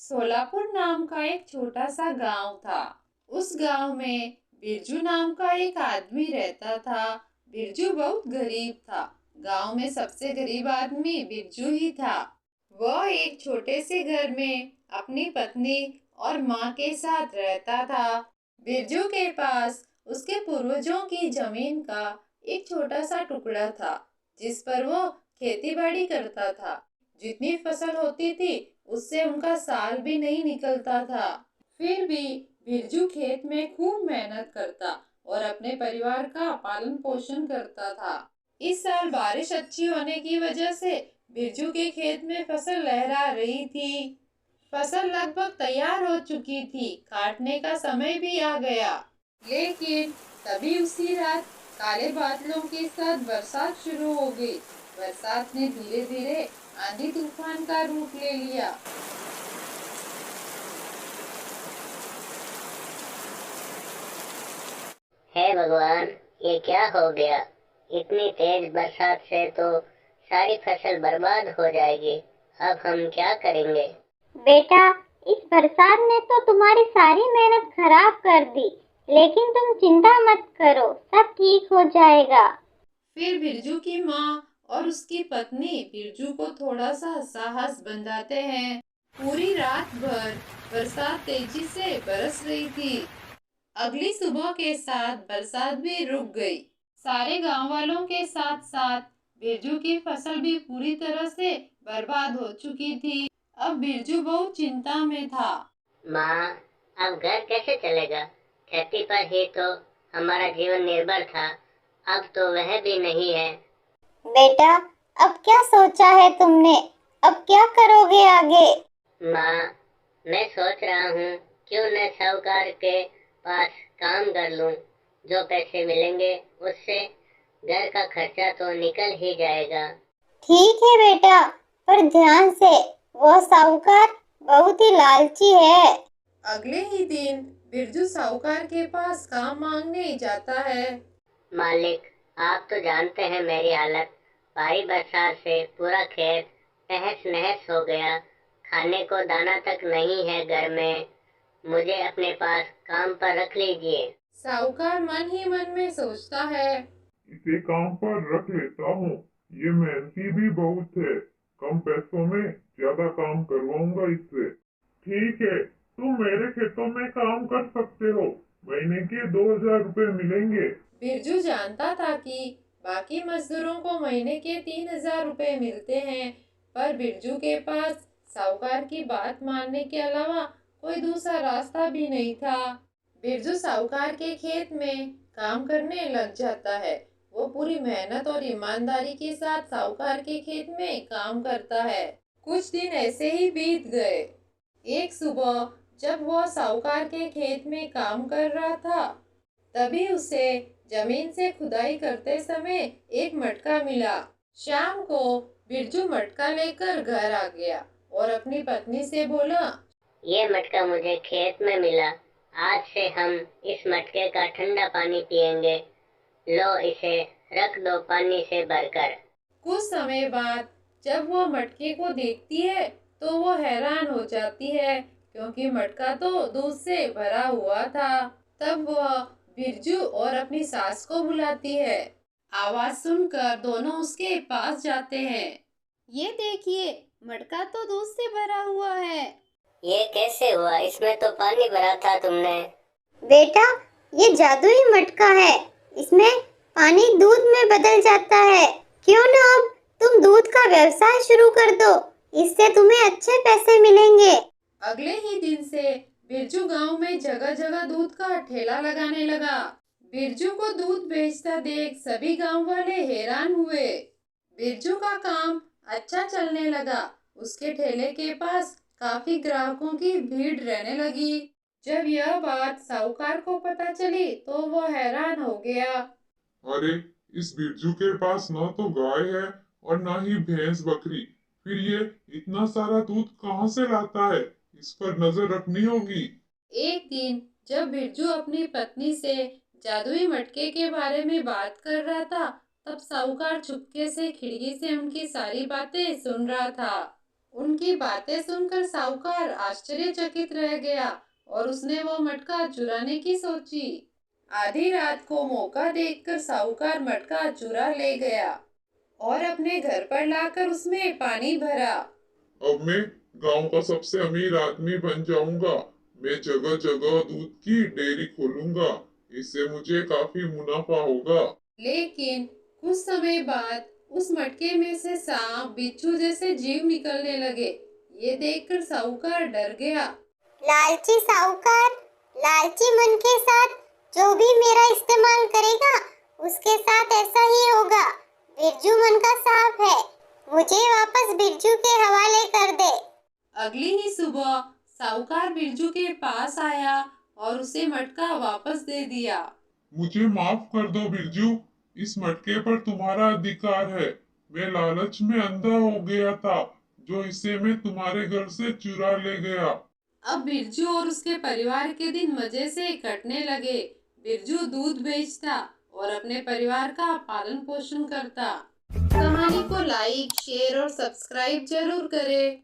सोलापुर नाम का एक छोटा सा गांव था। उस गांव में बिरजू नाम का एक आदमी रहता था। बिरजू बहुत गरीब था। गांव में सबसे गरीब आदमी बिरजू ही था। वह एक छोटे से घर में अपनी पत्नी और माँ के साथ रहता था। बिरजू के पास उसके पूर्वजों की जमीन का एक छोटा सा टुकड़ा था, जिस पर वो खेती बाड़ी करता था। जितनी फसल होती थी उससे उनका साल भी नहीं निकलता था। फिर भी बिरजू खेत में खूब मेहनत करता और अपने परिवार का पालन पोषण करता था। इस साल बारिश अच्छी होने की वजह से बिरजू के खेत में फसल लहरा रही थी। फसल लगभग तैयार हो चुकी थी, काटने का समय भी आ गया। लेकिन तभी उसी रात काले बादलों के साथ बरसात शुरू हो गई। बरसात ने धीरे धीरे आंधी तूफान का रूप ले लिया। हे भगवान, ये क्या हो गया। इतनी तेज बरसात से तो सारी फसल बर्बाद हो जाएगी। अब हम क्या करेंगे। बेटा, इस बरसात ने तो तुम्हारी सारी मेहनत खराब कर दी, लेकिन तुम चिंता मत करो, सब ठीक हो जाएगा। फिर बिरजू की माँ और उसकी पत्नी बिरजू को थोड़ा सा साहस बंधाते हैं। पूरी रात भर बरसात तेजी से बरस रही थी। अगली सुबह के साथ बरसात भी रुक गई। सारे गांव वालों के साथ साथ बिरजू की फसल भी पूरी तरह से बर्बाद हो चुकी थी। अब बिरजू बहुत चिंता में था। माँ, अब घर कैसे चलेगा। खेती पर ही तो हमारा जीवन निर्भर था। अब तो वह भी नहीं है। बेटा, अब क्या सोचा है तुमने? अब क्या करोगे आगे? माँ, मैं सोच रहा हूँ क्यों न साहूकार के पास काम कर लूँ। जो पैसे मिलेंगे उससे घर का खर्चा तो निकल ही जाएगा। ठीक है बेटा, पर ध्यान से, वो साहूकार बहुत ही लालची है। अगले ही दिन बिरजू साहूकार के पास काम मांगने जाता है। मालिक, आप तो जानते हैं मेरी हालत। भारी बरसात से पूरा खेत तहस नहस हो गया। खाने को दाना तक नहीं है घर में। मुझे अपने पास काम पर रख लीजिए। साहूकार मन ही मन में सोचता है, इसे काम पर रख लेता हूँ। ये मेहनती भी बहुत है। कम पैसों में ज्यादा काम करवाऊंगा इससे। ठीक है, तुम मेरे खेतों में काम कर सकते हो। महीने के 2,000 रुपए मिलेंगे। बिरजू जानता था कि बाकी मजदूरों को महीने के 3,000 रुपए मिलते हैं, पर बिरजू के पास साहूकार की बात मानने के अलावा कोई दूसरा रास्ता भी नहीं था। बिरजू साहूकार के खेत में काम करने लग जाता है। वो पूरी मेहनत और ईमानदारी के साथ साहूकार के खेत में काम करता है। कुछ दिन ऐसे ही बीत गए। एक सुबह जब वह साहूकार के खेत में काम कर रहा था, तभी उसे जमीन से खुदाई करते समय एक मटका मिला। शाम को बिरजू मटका लेकर घर आ गया और अपनी पत्नी से बोला, ये मटका मुझे खेत में मिला। आज से हम इस मटके का ठंडा पानी पिएंगे। लो, इसे रख दो पानी से भरकर। कुछ समय बाद जब वह मटके को देखती है तो वो हैरान हो जाती है, क्योंकि मटका तो दूध से भरा हुआ था। तब वह बिरजू और अपनी सास को बुलाती है। आवाज सुनकर दोनों उसके पास जाते हैं। ये देखिए, मटका तो दूध से भरा हुआ है। ये कैसे हुआ? इसमें तो पानी भरा था तुमने। बेटा, ये जादुई मटका है। इसमें पानी दूध में बदल जाता है। क्यों ना अब तुम दूध का व्यवसाय शुरू कर दो, इससे तुम्हें अच्छे पैसे मिलेंगे। अगले ही दिन से बिरजू गांव में जगह जगह दूध का ठेला लगाने लगा। बिरजू को दूध बेचता देख सभी गांव वाले हैरान हुए। बिरजू का काम अच्छा चलने लगा। उसके ठेले के पास काफी ग्राहकों की भीड़ रहने लगी। जब यह बात साहूकार को पता चली तो वो हैरान हो गया। अरे, इस बिरजू के पास ना तो गाय है और ना ही भैंस बकरी। फिर ये इतना सारा दूध कहाँ से लाता है? इस पर नजर रखनी होगी। एक दिन जब बिरजू अपनी पत्नी से जादुई मटके के बारे में बात कर रहा था, तब साहूकार चुपके से खिड़की से उनकी सारी बातें सुन रहा था। उनकी बातें सुनकर साहूकार आश्चर्यचकित रह गया और उसने वो मटका चुराने की सोची। आधी रात को मौका देखकर साहूकार मटका चुरा ले गया और अपने घर पर लाकर उसमें पानी भरा। अब मैं गांव का सबसे अमीर आदमी बन जाऊंगा। मैं जगह जगह दूध की डेयरी खोलूंगा। इससे मुझे काफी मुनाफा होगा। लेकिन कुछ समय बाद उस मटके में से सांप, बिच्छू जैसे जीव निकलने लगे। ये देखकर साहूकार डर गया। लालची साहूकार, लालची मन के साथ जो भी मेरा इस्तेमाल करेगा उसके साथ ऐसा ही होगा। बिरजू मन का सांप है, मुझे वापस बिरजू के हवाले कर दे। अगली ही सुबह साहूकार बिरजू के पास आया और उसे मटका वापस दे दिया। मुझे माफ कर दो बिरजू, इस मटके पर तुम्हारा अधिकार है। मैं लालच में अंधा हो गया था, जो इसे मैं तुम्हारे घर से चुरा ले गया। अब बिरजू और उसके परिवार के दिन मजे से कटने लगे। बिरजू दूध बेचता और अपने परिवार का पालन पोषण करता। कहानी को लाइक, शेयर और सब्सक्राइब जरूर करें।